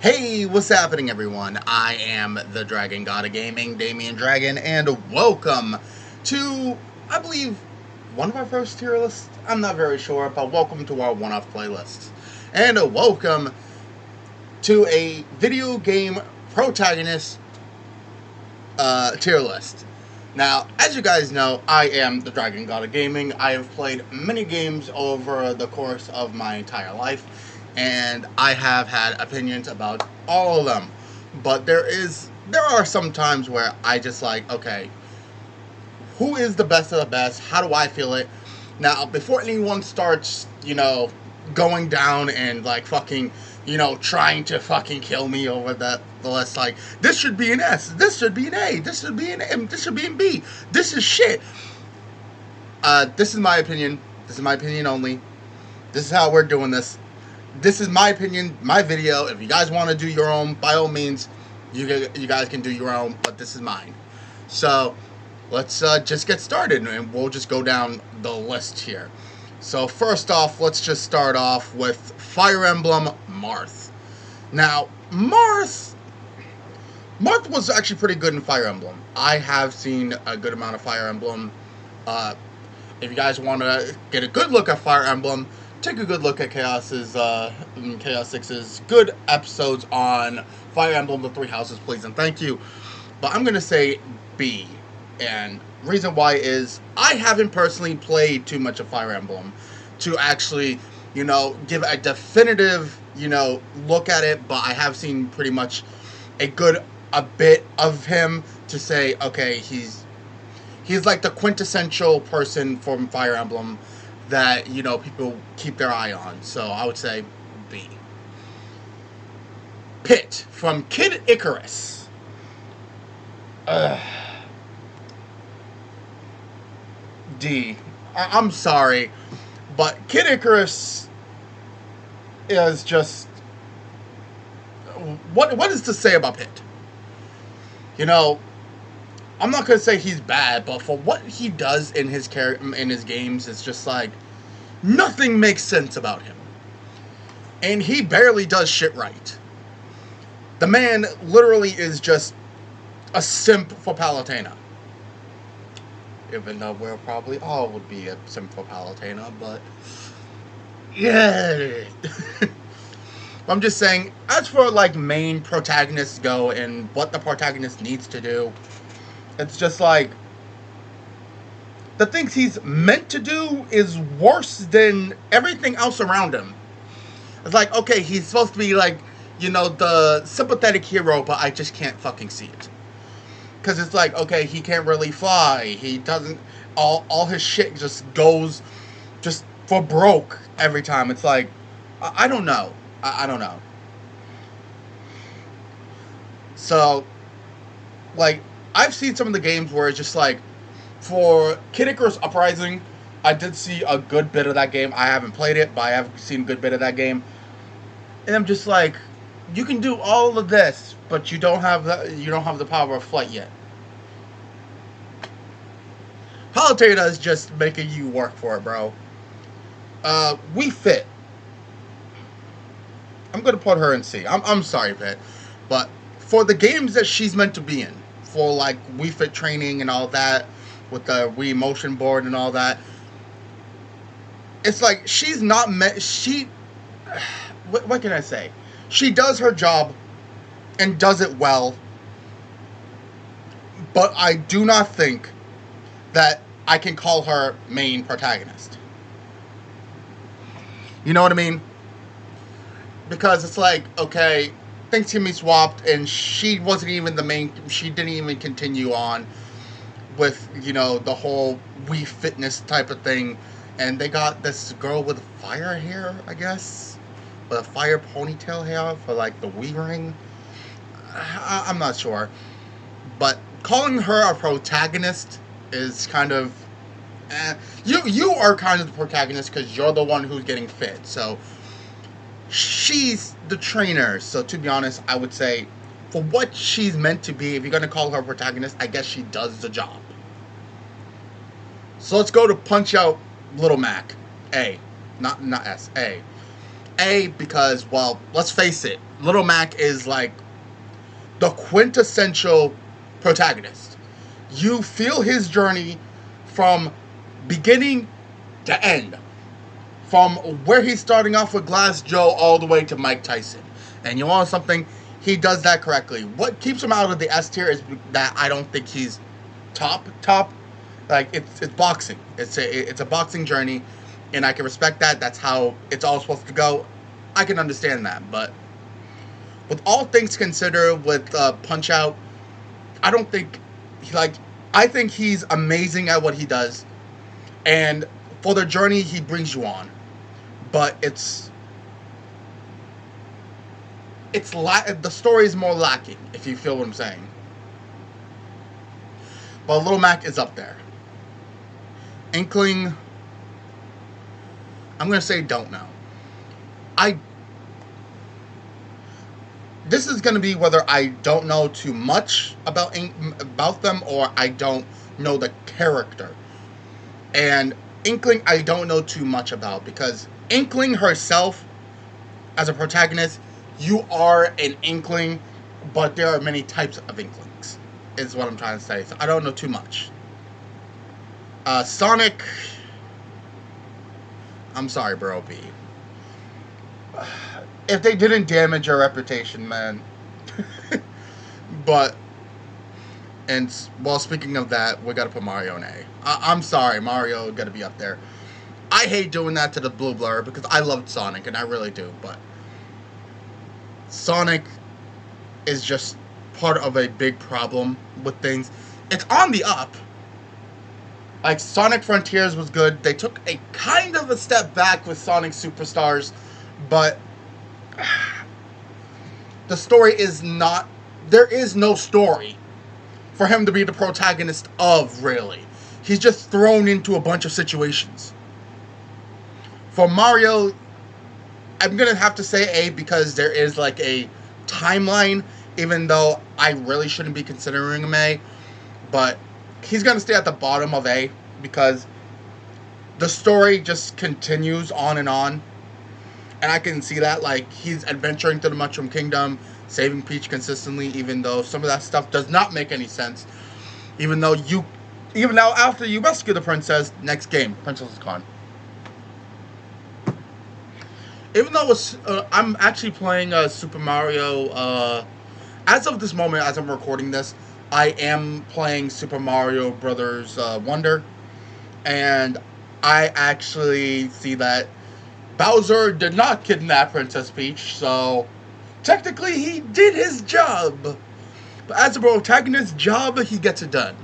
Hey, what's happening, everyone? I am the Dragon God of Gaming, Dragon, and welcome to, I believe, one of our first tier lists. I'm not very sure, but welcome to our one-off playlists. And welcome to a video game protagonist tier list. Now, as you guys know, I am the Dragon God of Gaming. I have played many games over the course of my entire life, and I have had opinions about all of them. But there are some times where I just like, okay, who is the best of the best? How do I feel it? Now, before anyone starts, going down and like fucking, trying to fucking kill me over the list, like, this should be an S, this should be an A, this should be an M, this should be an B, this is shit. This is my opinion. This is my opinion only. This is how we're doing this. This is my opinion, my video. If you guys want to do your own, by all means, you guys can do your own, but this is mine. So, let's just get started, and we'll just go down the list here. So, first off, let's just start off with Fire Emblem Marth. Now, Marth was actually pretty good in Fire Emblem. I have seen a good amount of Fire Emblem. If you guys want to get a good look at Fire Emblem, take a good look at Chaos 6's good episodes on Fire Emblem: The Three Houses, please and thank you. But I'm going to say B. And reason why is I haven't personally played too much of Fire Emblem to actually, give a definitive, look at it. But I have seen pretty much a bit of him to say, okay, he's like the quintessential person from Fire Emblem that, people keep their eye on. So I would say B. Pit from Kid Icarus. D. I'm sorry, but Kid Icarus is just... What is to say about Pit? I'm not going to say he's bad, but for what he does in his games, it's just like, nothing makes sense about him. And he barely does shit right. The man literally is just a simp for Palutena. Even though we'll probably all would be a simp for Palutena, but... yeah. I'm just saying, as for like main protagonists go and what the protagonist needs to do, it's just like, the things he's meant to do is worse than everything else around him. It's like, okay, he's supposed to be like, the sympathetic hero, but I just can't fucking see it. Because it's like, okay, he can't really fly. He doesn't, all his shit just goes just for broke every time. It's like, I don't know. I don't know. So, like, I've seen some of the games where it's just like, for Kid Icarus Uprising, I did see a good bit of that game. I haven't played it, but I have seen a good bit of that game. And I'm just like, you can do all of this, but you don't have the power of flight yet. Palutena is just making you work for it, bro. We Fit. I'm gonna put her in C. I'm sorry, Pit, but for the games that she's meant to be in, for like We Fit training and all that, with the Wii motion board and all that, it's like she's not meant. What can I say? She does her job and does it well, but I do not think that I can call her main protagonist. You know what I mean? Because it's like, okay, things can be swapped, and she wasn't even the main, she didn't even continue on with, the whole Wii Fitness type of thing, and they got this girl with fire hair, I guess, with a fire ponytail hair for, like, the Wii ring. I'm not sure, but calling her a protagonist is kind of, you are kind of the protagonist because you're the one who's getting fit, so she's the trainer. So to be honest, I would say for what she's meant to be, if you're going to call her a protagonist, I guess she does the job. So let's go to Punch Out Little Mac. A. Not S. A. Because, well, let's face it, Little Mac is like the quintessential protagonist. You feel his journey from beginning to end. From where he's starting off with Glass Joe all the way to Mike Tyson. And you want something? He does that correctly. What keeps him out of the S tier is that I don't think he's top. Like, it's boxing. It's a boxing journey, and I can respect that. That's how it's all supposed to go. I can understand that, but with all things considered, with Punch-Out, I don't think I think he's amazing at what he does, and for the journey he brings you on, but the story is more lacking, if you feel what I'm saying. But Little Mac is up there. Inkling, I'm gonna say don't know. This is gonna be whether I don't know too much about them, or I don't know the character. And Inkling, I don't know too much about, because Inkling herself, as a protagonist, you are an Inkling, but there are many types of Inklings, is what I'm trying to say. So I don't know too much. Sonic, I'm sorry, bro, B. If they didn't damage your reputation, man. But, and while speaking of that, we gotta put Mario in A. I'm sorry, Mario gotta be up there. I hate doing that to the Blue Blur, because I loved Sonic, and I really do, but Sonic is just part of a big problem with things. It's on the up. Like, Sonic Frontiers was good. They took a kind of a step back with Sonic Superstars, but the story is not... There is no story for him to be the protagonist of, really. He's just thrown into a bunch of situations. For Mario, I'm going to have to say A, because there is like a timeline, even though I really shouldn't be considering him A. But he's going to stay at the bottom of A, because the story just continues on and on. And I can see that, like, he's adventuring through the Mushroom Kingdom, saving Peach consistently, even though some of that stuff does not make any sense. Even now, after you rescue the princess, next game, princess is gone. Even though I'm actually playing Super Mario, as of this moment, as I'm recording this, I am playing Super Mario Brothers Wonder, and I actually see that Bowser did not kidnap Princess Peach, so technically he did his job. But as a protagonist's job, he gets it done.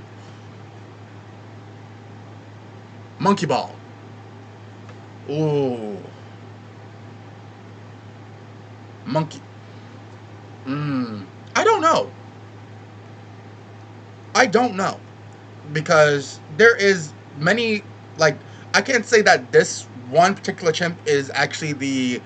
Monkey Ball. Ooh. Monkey. I don't know. Because there is many, like, I can't say that this one particular chimp is actually the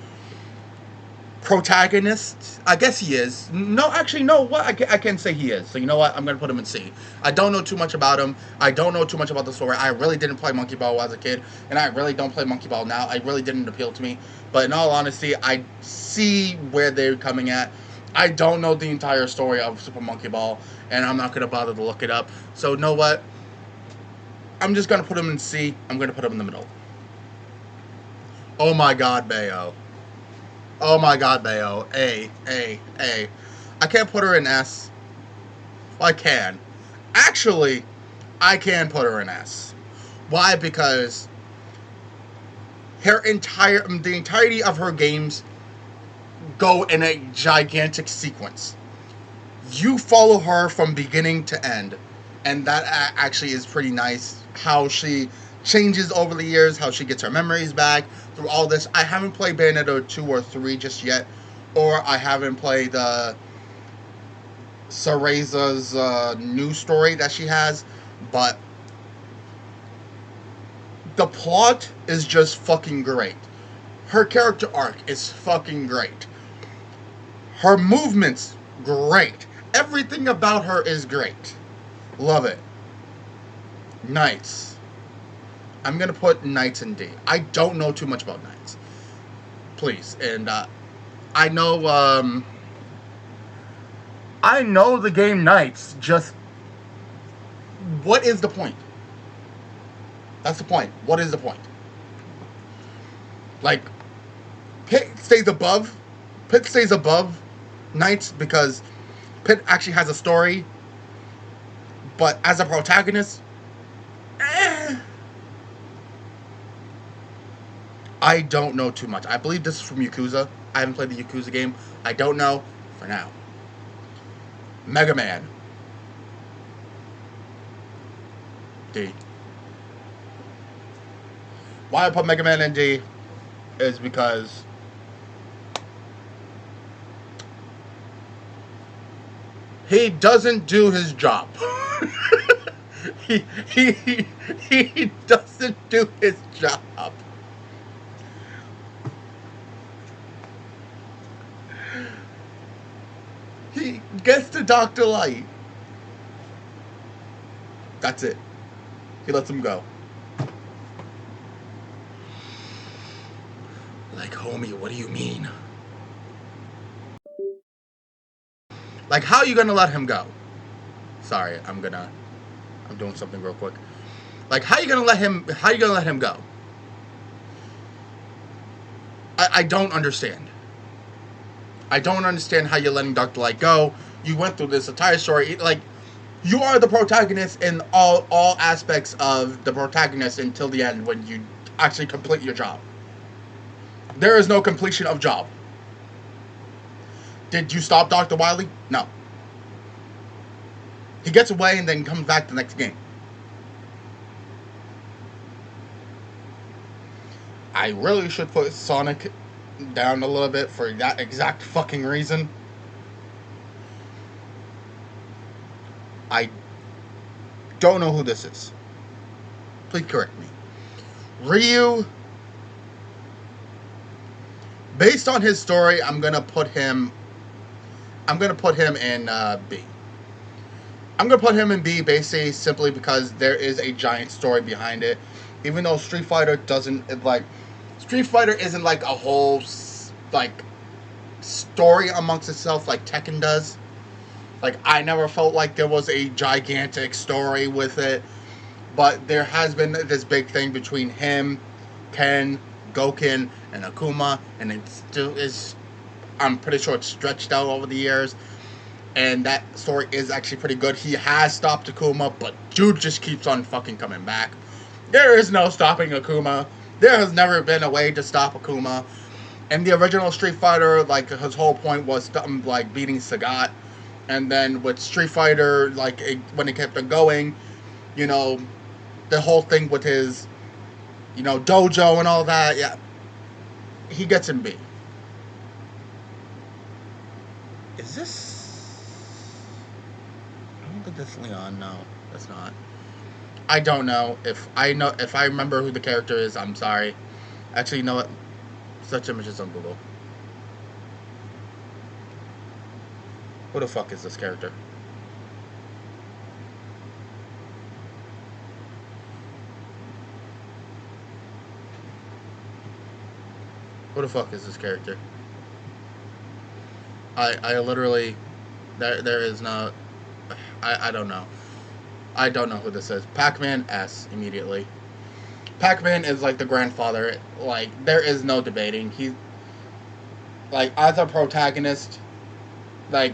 protagonist. I guess he is. No, actually, no, what? I can't say he is. So you know what? I'm going to put him in C. I don't know too much about him. I don't know too much about the story. I really didn't play Monkey Ball as a kid, and I really don't play Monkey Ball now. I really didn't appeal to me. But in all honesty, I see where they're coming at. I don't know the entire story of Super Monkey Ball, and I'm not going to bother to look it up. So you know what? I'm just going to put him in C. I'm going to put him in the middle. Oh my god, Bayo. Oh my god, Bayo. A. I can't put her in S. Well, I can. Actually, I can put her in S. Why? Because the entirety of her games go in a gigantic sequence. You follow her from beginning to end, and that actually is pretty nice. How she changes over the years, how she gets her memories back through all this. I haven't played Bayonetta 2 or 3 just yet, or I haven't played Cereza's new story that she has, but the plot is just fucking great. Her character arc is fucking great. Her movements, great. Everything about her is great. Love it. Knights. I'm going to put Knights in D. I don't know too much about Knights. please. And I know, I know the game Knights. Just what is the point? That's the point. What is the point? Like, Pit stays above Knights because Pit actually has a story, but as a protagonist, I don't know too much. I believe this is from Yakuza. I haven't played the Yakuza game. I don't know for now. Mega Man. D. Why I put Mega Man in D is because he doesn't do his job. he doesn't do his job. He gets to Dr. Light. That's it. He lets him go. Like, homie, what do you mean? Like, how are you gonna let him go? Sorry, I'm doing something real quick. Like, how are you gonna let him go? I don't understand. I don't understand how you're letting Dr. Light go. You went through this entire story. Like, you are the protagonist in all aspects of the protagonist until the end when you actually complete your job. There is no completion of job. Did you stop Dr. Wily? No. He gets away and then comes back the next game. I really should put Sonic down a little bit for that exact fucking reason. I don't know who this is. Please correct me. Ryu. Based on his story, I'm gonna put him in B. I'm gonna put him in B basically simply because there is a giant story behind it. Even though Street Fighter isn't like a whole like story amongst itself like Tekken does. Like, I never felt like there was a gigantic story with it, but there has been this big thing between him, Ken, Goken, and Akuma, and it still is. I'm pretty sure it's stretched out over the years, and that story is actually pretty good. He has stopped Akuma, but dude just keeps on fucking coming back. There is no stopping Akuma. There has never been a way to stop Akuma. And the original Street Fighter, like, his whole point was like beating Sagat. And then with Street Fighter, like, when it kept on going, you know, the whole thing with his, you know, dojo and all that, yeah, he gets in B. Is this? I don't think that's Leon. No, that's not. I don't know. If I remember who the character is, I'm sorry. Actually, you know what? Search images on Google. Who the fuck is this character? Who the fuck is this character? I literally, there is no, I don't know. I don't know who this is. Pac-Man S immediately. Pac-Man is like the grandfather. Like, there is no debating. He, like, as a protagonist, like,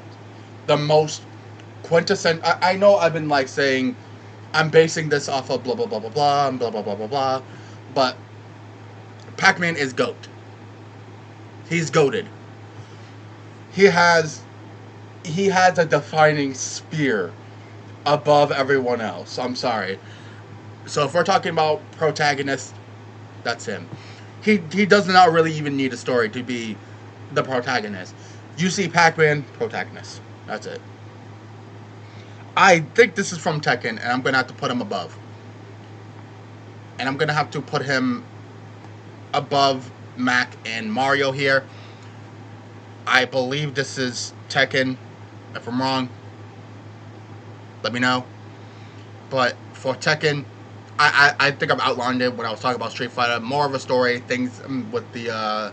the most quintessential. I know I've been like saying I'm basing this off of blah blah blah blah blah and blah blah blah blah blah, but Pac-Man is GOAT. He's goated. He has a defining spear above everyone else. I'm sorry. So if we're talking about protagonist, that's him. He does not really even need a story to be the protagonist. You see Pac-Man, protagonist. That's it. I think this is from Tekken, and I'm going to have to put him above. And I'm going to have to put him above Mac and Mario here. I believe this is Tekken. If I'm wrong, let me know. But for Tekken, I think I've outlined it when I was talking about Street Fighter. More of a story, things with the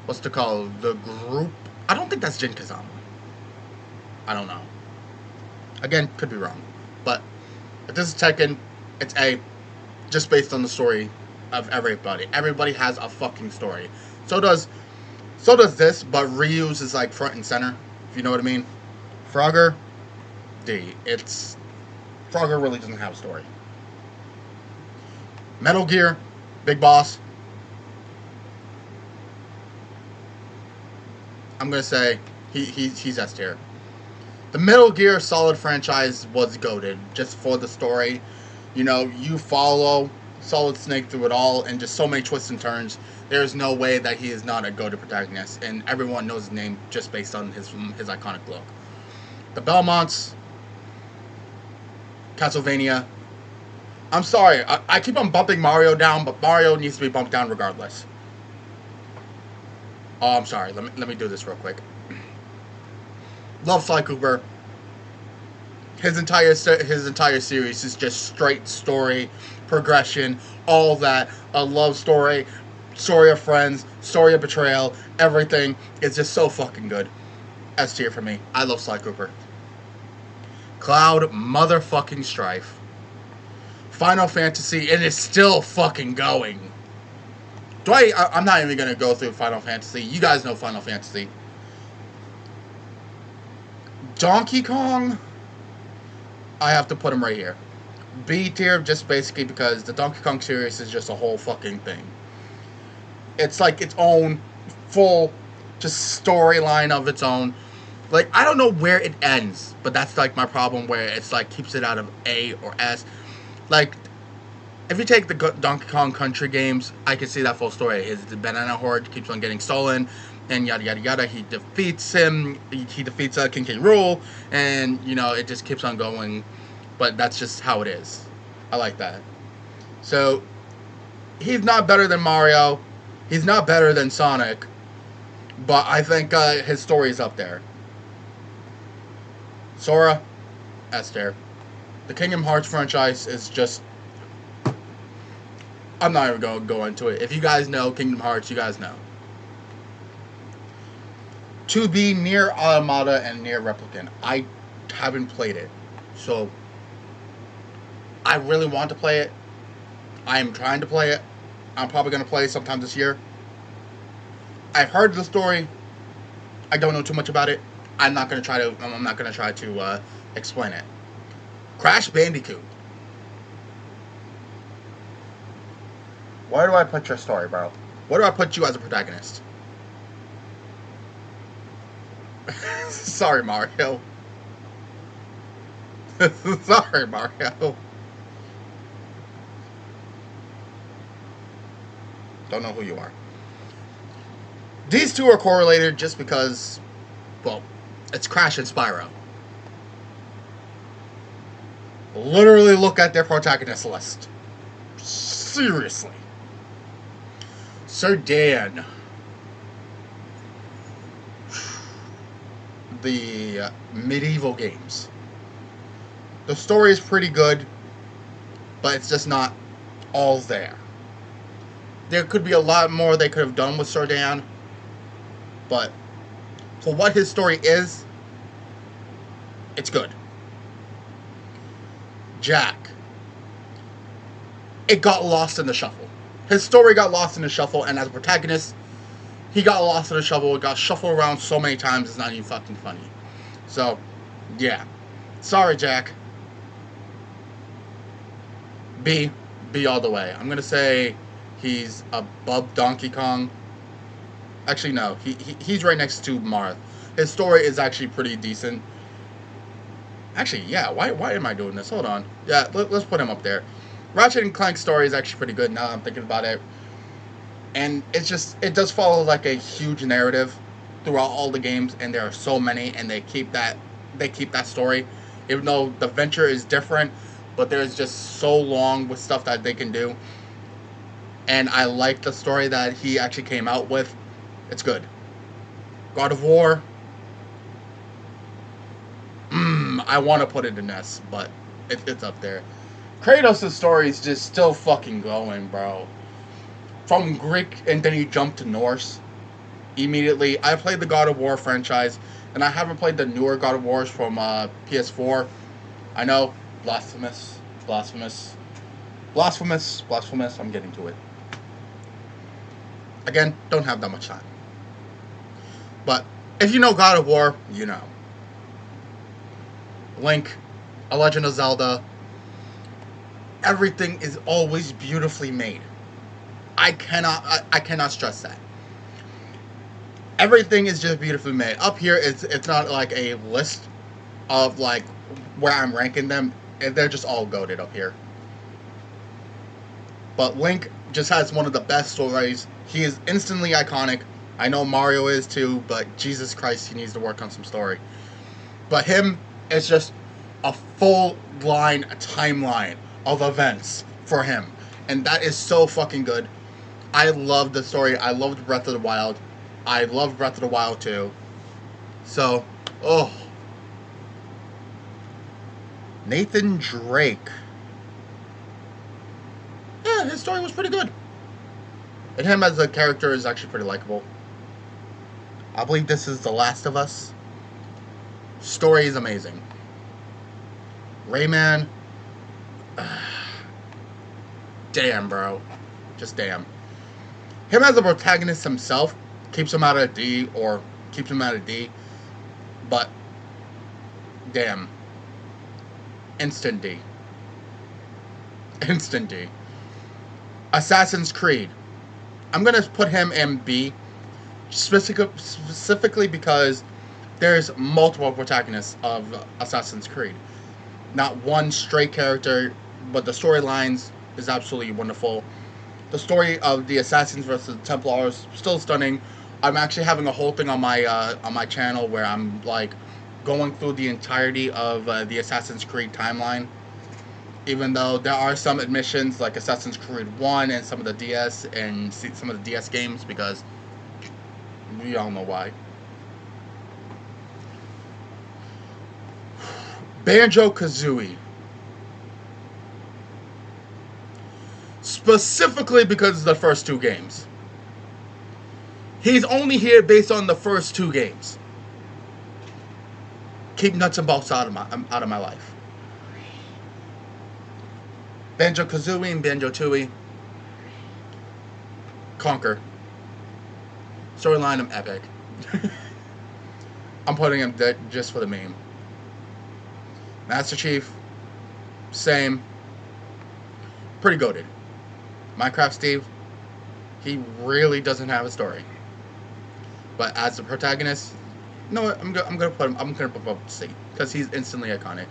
what's it called? The group. I don't think that's Jin Kazama. I don't know. Again, could be wrong. But if this is Tekken, it's A, just based on the story of everybody. Everybody has a fucking story. So does this, but Ryu's is like front and center, if you know what I mean. Frogger, D. Frogger really doesn't have a story. Metal Gear, Big Boss. I'm gonna say he's S tier. The Metal Gear Solid franchise was goated just for the story. You know, you follow Solid Snake through it all, and just so many twists and turns. There's no way that he is not a goated protagonist, and everyone knows his name just based on his iconic look. The Belmonts, Castlevania. I'm sorry, I keep on bumping Mario down, but Mario needs to be bumped down regardless. Oh, I'm sorry. Let me do this real quick. Love Sly Cooper. His entire series is just straight story, progression, all that. A love story, story of friends, story of betrayal, everything. It's just so fucking good. S tier for me. I love Sly Cooper. Cloud motherfucking Strife. Final Fantasy, and it's still fucking going. I'm not even going to go through Final Fantasy. You guys know Final Fantasy. Donkey Kong, I have to put him right here. B tier, just basically because the Donkey Kong series is just a whole fucking thing. It's like its own full just storyline of its own. Like, I don't know where it ends, but that's like my problem, where it's like keeps it out of A or S. Like, if you take the Donkey Kong Country games, I can see that full story. His banana horde keeps on getting stolen, and yada yada yada. He defeats him. He defeats King K. Rool, and you know it just keeps on going. But that's just how it is. I like that. So he's not better than Mario. He's not better than Sonic. But I think his story is up there. Sora, S tier. The Kingdom Hearts franchise is just... I'm not even going to go into it. If you guys know Kingdom Hearts, you guys know. 2B, Nier Automata, and Nier Replicant. I haven't played it. So, I really want to play it. I am trying to play it. I'm probably going to play it sometime this year. I've heard the story. I don't know too much about it. I'm not going to try to explain it. Crash Bandicoot. Where do I put your story, bro? Where do I put you as a protagonist? Sorry, Mario. Sorry, Mario. Don't know who you are. These two are correlated just because, well, it's Crash and Spyro. Literally look at their protagonist list. Seriously. Sir Dan. The medieval games. The story is pretty good, but it's just not all there. There could be a lot more they could have done with Sir Dan, but for what his story is, it's good. Jack. It got lost in the shuffle. His story got lost in the shuffle, and as a protagonist, he got lost in the shuffle. It got shuffled around so many times, it's not even fucking funny. So, yeah. Sorry, Jack. B all the way. I'm going to say he's above Donkey Kong. Actually, no. He's right next to Marth. His story is actually pretty decent. Actually, yeah. Why am I doing this? Hold on. Yeah, let's put him up there. Ratchet and Clank's story is actually pretty good now that I'm thinking about it. And it does follow like a huge narrative throughout all the games, and there are so many, and they keep that story. Even though the venture is different, but there's just so long with stuff that they can do. And I like the story that he actually came out with. It's good. God of War. I want to put it in S, but it's up there. Kratos' story is just still fucking going, bro. From Greek, and then you jump to Norse. immediately. I played the God of War franchise, and I haven't played the newer God of Wars from PS4. I know, blasphemous, blasphemous, blasphemous, blasphemous. I'm getting to it. Again, don't have that much time. But if you know God of War, you know. Link, A Legend of Zelda, everything is always beautifully made. I cannot stress that. Everything is just beautifully made. Up here, it's not like a list of like where I'm ranking them. They're just all goated up here. But Link just has one of the best stories. He is instantly iconic. I know Mario is too, but Jesus Christ, he needs to work on some story. But him is just a full line timeline of events for him. And that is so fucking good. I love the story. I loved Breath of the Wild. I love Breath of the Wild too. So, oh. Nathan Drake. Yeah, his story was pretty good. And him as a character is actually pretty likable. I believe this is The Last of Us. Story is amazing. Rayman. Damn, bro. Just damn. Him as a protagonist himself keeps him out of D, or keeps him out of D. But, damn. Instant D. Instant D. Assassin's Creed. I'm going to put him in B, specifically because there's multiple protagonists of Assassin's Creed. Not one straight character, but the storylines is absolutely wonderful. The story of the Assassins versus the Templars, still stunning. I'm actually having a whole thing on my channel where I'm like going through the entirety of the Assassin's Creed timeline. Even though there are some admissions like Assassin's Creed 1 and some of the DS and some of the DS games, because we all know why. Banjo-Kazooie. Specifically because of the first two games. He's only here based on the first two games. Keep nuts and bolts out of my life. Banjo-Kazooie and Banjo-Tooie. Conquer. Storyline, I'm epic. I'm putting him there just for the meme. Master Chief. Same. Pretty goated. Minecraft Steve. He really doesn't have a story. But as the protagonist, you know what? I'm gonna put him up to C because he's instantly iconic.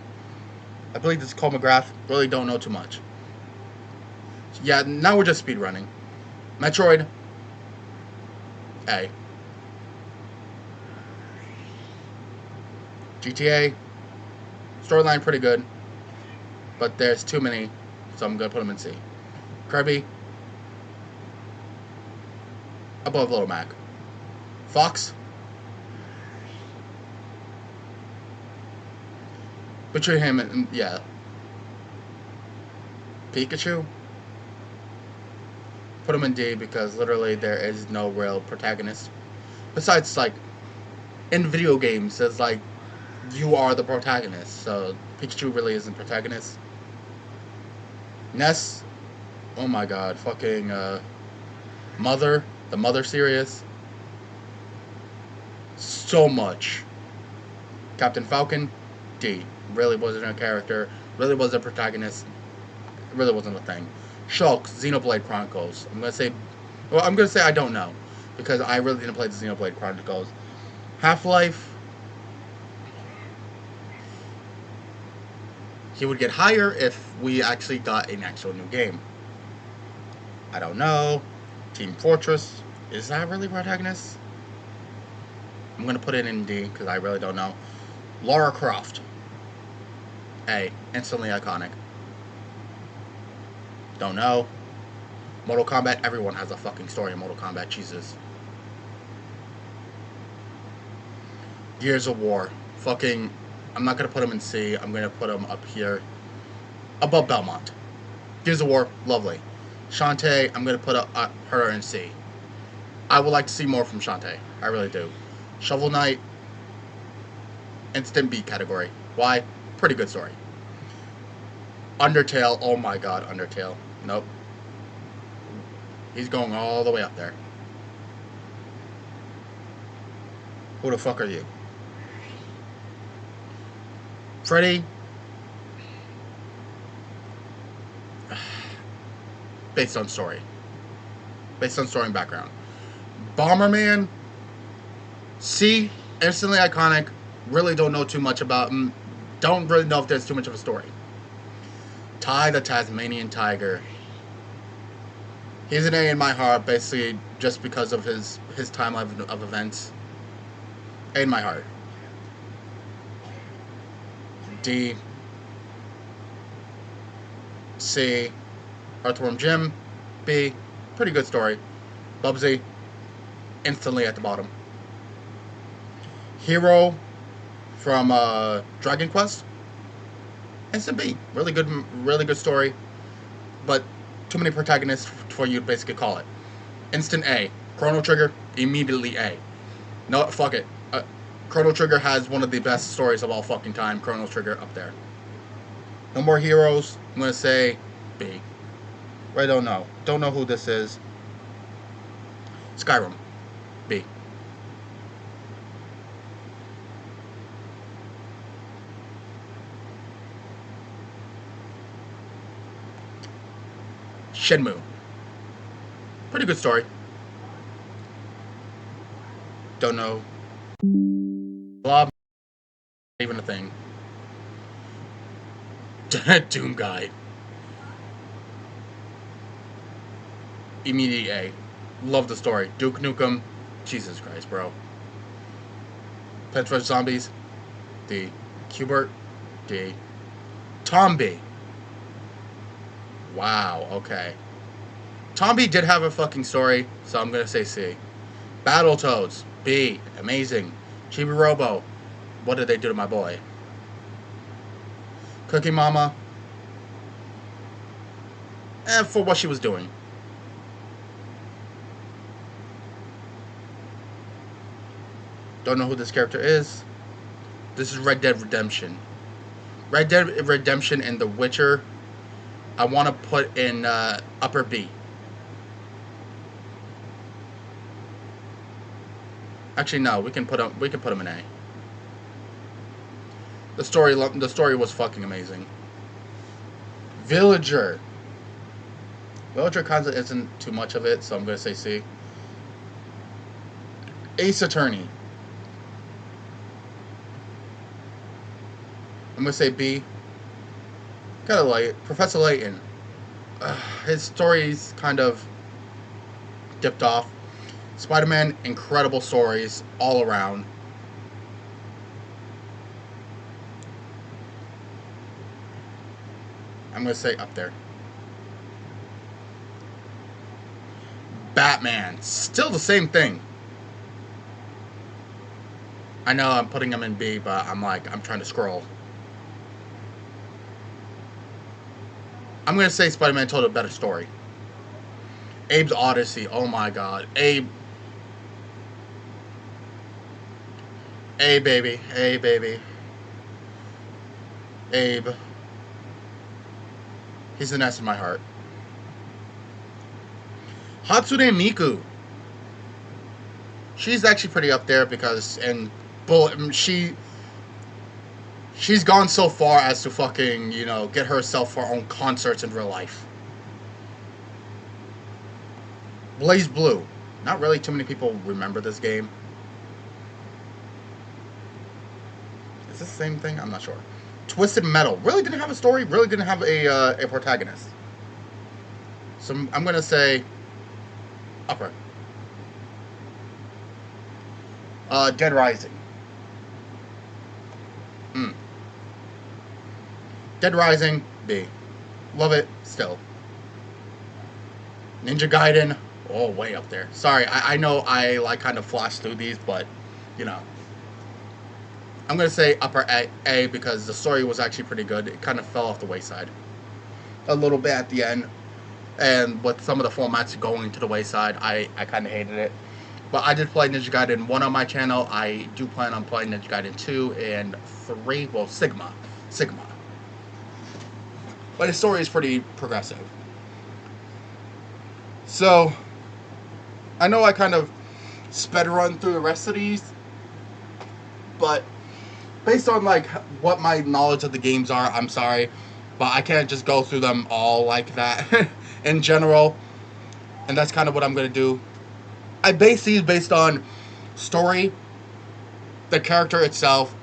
I believe this is Cole McGrath. Really don't know too much. Yeah, now we're just speedrunning. Metroid. A. GTA. Storyline pretty good, but there's too many, so I'm gonna put them in C. Kirby. Above Little Mac. Fox. Between him and, yeah. Pikachu. Put him in D because literally there is no real protagonist. Besides, like, in video games, it's like, you are the protagonist, so Pikachu really isn't protagonist. Ness. Oh my god, fucking, Mother. The Mother series. So much. Captain Falcon. D. Really wasn't a character. Really wasn't a protagonist. Really wasn't a thing. Shulk, Xenoblade Chronicles. I'm gonna say I don't know, because I really didn't play the Xenoblade Chronicles. Half-Life. He would get higher if we actually got an actual new game. I don't know. Team Fortress. Is that really protagonist? I'm gonna put it in D because I really don't know. Lara Croft. A. Instantly iconic. Don't know. Mortal Kombat. Everyone has a fucking story in Mortal Kombat. Jesus. Gears of War. Fucking. I'm not gonna put him in C. I'm gonna put him up here. Above Belmont. Gears of War. Lovely. Shantae. I'm gonna put her in C. I would like to see more from Shantae. I really do. Shovel Knight, instant B category. Why? Pretty good story. Undertale, oh my god, Undertale. Nope. He's going all the way up there. Who the fuck are you? Freddy. Based on story. Based on story and background. Bomberman. C. Instantly iconic. Really don't know too much about him. Don't really know if there's too much of a story. Ty the Tasmanian Tiger. He's an A in my heart, basically just because of his timeline of events. A in my heart. D. C. Earthworm Jim. B. Pretty good story. Bubsy. Instantly at the bottom. Hero from Dragon Quest. Instant B. Really good story. But too many protagonists for you to basically call it. Instant A. Chrono Trigger. Immediately A. No, fuck it. Chrono Trigger has one of the best stories of all fucking time. Chrono Trigger up there. No more heroes. I'm gonna say B. I don't know. Don't know who this is. Skyrim. B. Shenmue. Pretty good story. Don't know. Blah. Not even a thing. Doom Guy. Immediate A. Love the story. Duke Nukem. Jesus Christ, bro. Plants vs. Zombies. D. Qbert. D. Tombi. Wow, okay. Tombi did have a fucking story, so I'm gonna say C. Battletoads. B. Amazing. Chibi Robo. What did they do to my boy? Cookie Mama. For what she was doing. Don't know who this character is. This is Red Dead Redemption. Red Dead Redemption and The Witcher. I want to put in upper B. Actually, no. We can put him in A. The story was fucking amazing. Villager. Villager kind of isn't too much of it, so I'm gonna say C. Ace Attorney. I'm gonna say B. Kinda light. Professor Layton. His story's kind of dipped off. Spider-Man, incredible stories all around. I'm gonna say up there. Batman, still the same thing. I know I'm putting him in B, but I'm trying to scroll. I'm gonna say Spider-Man told a better story. Abe's Odyssey, oh my god. Abe, baby. Abe. He's the nest in my heart. Hatsune Miku. She's actually pretty up there because she's gone so far as to fucking, get herself her own concerts in real life. Blaze Blue. Not really too many people remember this game. Is this the same thing? I'm not sure. Twisted Metal. Really didn't have a story. Really didn't have a protagonist. So I'm going to say upper. Dead Rising. Dead Rising, B. Love it, still. Ninja Gaiden, oh, way up there. Sorry, I know I kind of flashed through these, but, I'm going to say upper A because the story was actually pretty good. It kind of fell off the wayside a little bit at the end. And with some of the formats going to the wayside, I kind of hated it. But I did play Ninja Gaiden 1 on my channel. I do plan on playing Ninja Gaiden 2 and 3. Well, Sigma. But his story is pretty progressive. So, I know I kind of sped run through the rest of these, but based on like what my knowledge of the games are, I'm sorry, but I can't just go through them all like that in general. And that's kind of what I'm going to do. I base these based on story, the character itself,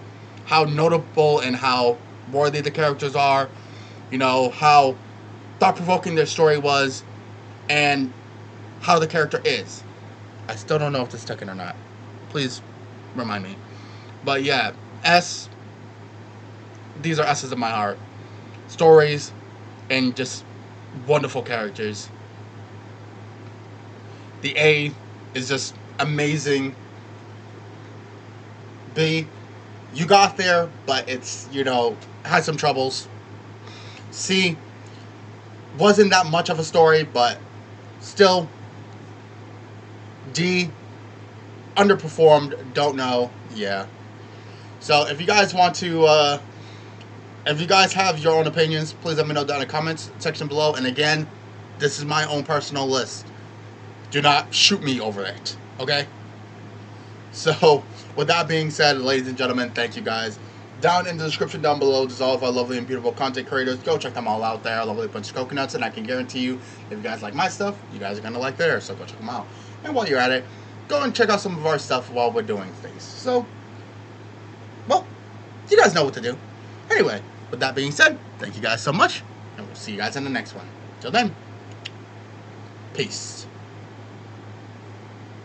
how notable and how worthy the characters are, you know, how thought-provoking their story was, and how the character is. I still don't know if this stuck in or not. Please remind me. But yeah, these are S's in my heart. Stories and just wonderful characters. The A is just amazing. B, you got there, but it's, you know, had some troubles. C, wasn't that much of a story, but still. D, underperformed, don't know, yeah. So if you guys want to, if you guys have your own opinions, please let me know down in the comments section below. And again, this is my own personal list. Do not shoot me over it, okay? So, with that being said, ladies and gentlemen, thank you guys. Down in the description down below, there's all of our lovely and beautiful content creators. Go check them all out there. A lovely bunch of coconuts, and I can guarantee you, if you guys like my stuff, you guys are going to like theirs, so go check them out. And while you're at it, go and check out some of our stuff while we're doing things. So, well, you guys know what to do. Anyway, with that being said, thank you guys so much, and we'll see you guys in the next one. Till then, peace.